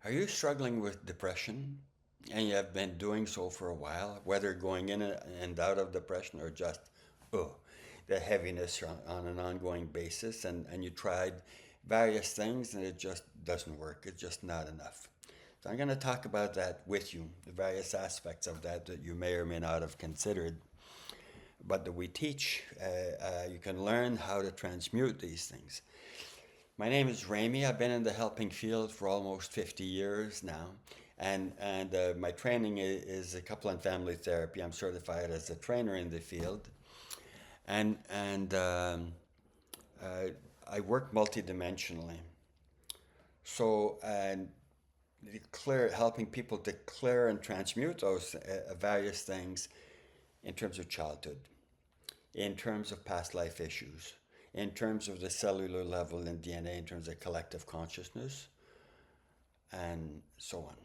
Are you struggling with depression and you have been doing so for a while, whether going in and out of depression or just, oh, the heaviness on an ongoing basis, and you tried various things and it just doesn't work? It's just not enough. So I'm going to talk about that with you, the various aspects of that that you may or may not have considered, but that we teach. You can learn how to transmute these things. My name is Ramy. I've been in the helping field for almost 50 years now. And my training is a couple and family therapy. I'm certified as a trainer in the field. And uh, I work multidimensionally. So, helping people to clear and transmute those various things in terms of childhood, in terms of past life issues, in terms of the cellular level in DNA, in terms of collective consciousness, and so on.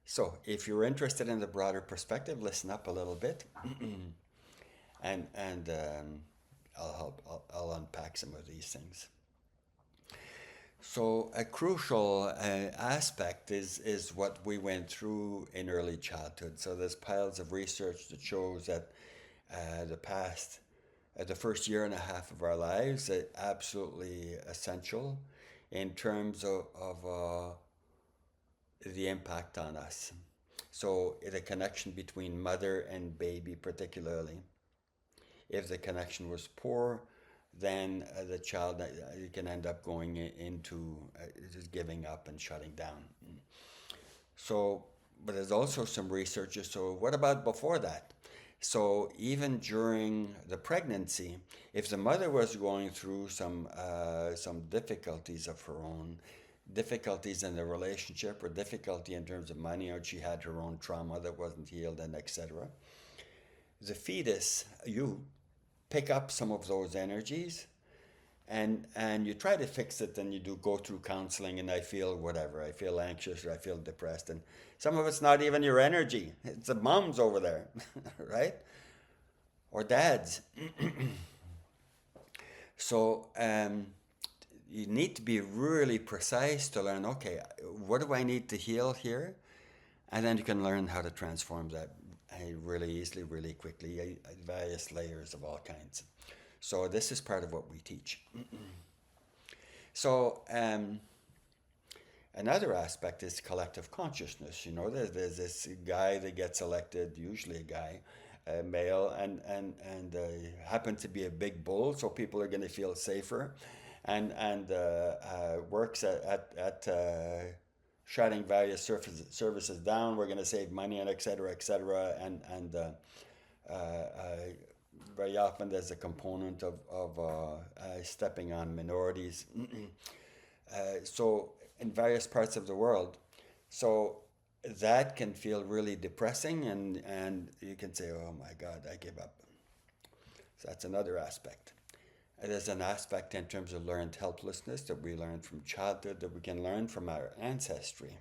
So, if you're interested in the broader perspective, listen up a little bit, and I'll unpack some of these things. So, a crucial aspect is what we went through in early childhood. So, there's piles of research that shows that the past the first year and a half of our lives are absolutely essential in terms of the impact on us. So, the connection between mother and baby, particularly. If the connection was poor, then the child can end up going into just giving up and shutting down. So, but there's also some research. So, what about before that? So, even during the pregnancy, if the mother was going through some difficulties of her own, difficulties in the relationship, or difficulty in terms of money, or she had her own trauma that wasn't healed, and etc., the fetus, you pick up some of those energies and you try to fix it, and you do go through counseling, and I feel whatever, I feel anxious or I feel depressed, and some of it's not even your energy, it's the moms over there, right, or dads. So you need to be really precise to learn, okay, what do I need to heal here, and then you can learn how to transform that really easily, really quickly, various layers of all kinds. So this is part of what we teach. So another aspect is collective consciousness. You know, there's this guy that gets elected, usually a guy, a male, and happen to be a big bull, so people are going to feel safer, and works at shutting various services down. We're going to save money and et cetera, and very often there's a component of stepping on minorities. So in various parts of the world, so that can feel really depressing, and you can say, "Oh my God, I give up." So that's another aspect. There's an aspect in terms of learned helplessness that we learn from childhood, that we can learn from our ancestry.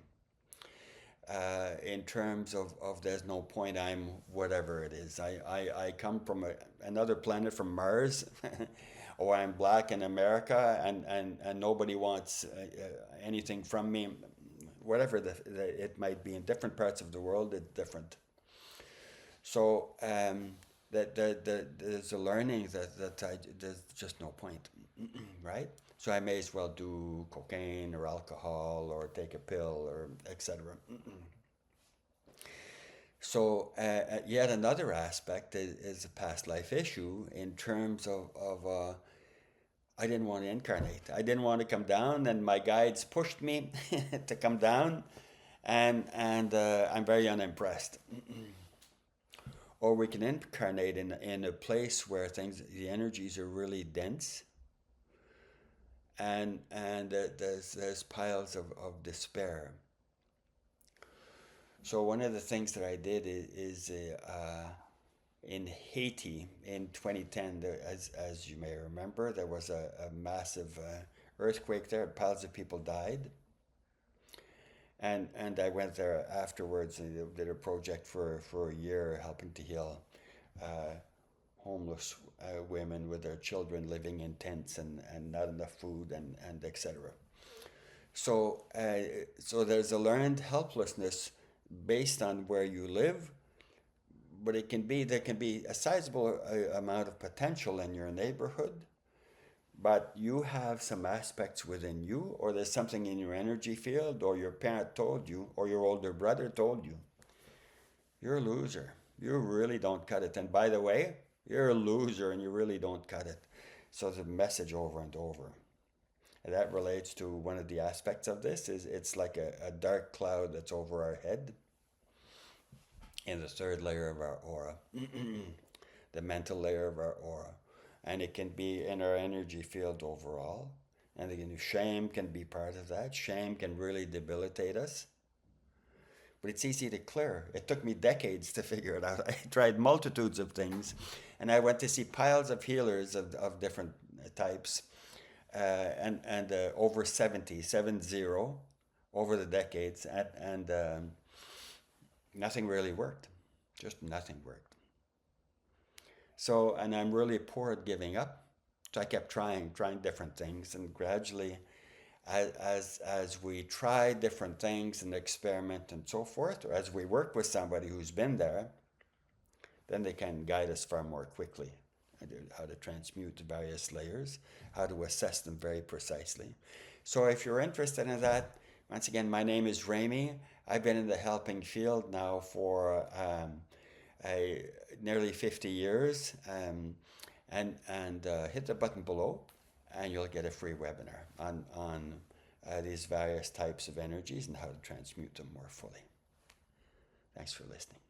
In terms of there's no point, I'm whatever it is. I come from another planet, from Mars, or I'm black in America, and nobody wants anything from me. Whatever it might be, in different parts of the world, it's different. So there's a learning there's just no point, right? So I may as well do cocaine or alcohol or take a pill or etc. So yet another aspect is a past life issue in terms of I didn't want to incarnate. I didn't want to come down, and my guides pushed me to come down, and I'm very unimpressed. Or we can incarnate in a place where the energies are really dense, and there's piles of despair. So one of the things that I did is in Haiti in 2010, as you may remember, there was a massive earthquake there. Piles of people died. And I went there afterwards and did a project for a year, helping to heal uh, homeless women with their children living in tents and not enough food, and etc. So there's a learned helplessness based on where you live, but there can be a sizable amount of potential in your neighborhood, but you have some aspects within you, or there's something in your energy field, or your parent told you, or your older brother told you, you're a loser. You really don't cut it. And by the way, you're a loser and you really don't cut it. So the message over and over. And that relates to one of the aspects of this is it's like a dark cloud that's over our head in the third layer of our aura, the mental layer of our aura. And it can be in our energy field overall. And again, shame can be part of that. Shame can really debilitate us. But it's easy to clear. It took me decades to figure it out. I tried multitudes of things, and I went to see piles of healers of different types, and over 70 over the decades, and nothing really worked. Just nothing worked. So, and I'm really poor at giving up. So I kept trying different things, and gradually, as we try different things and experiment and so forth, or as we work with somebody who's been there, then they can guide us far more quickly. How to transmute the various layers, how to assess them very precisely. So if you're interested in that, once again, my name is Rami. I've been in the helping field now for nearly 50 years. And hit the button below, and you'll get a free webinar on these various types of energies and how to transmute them more fully. Thanks for listening.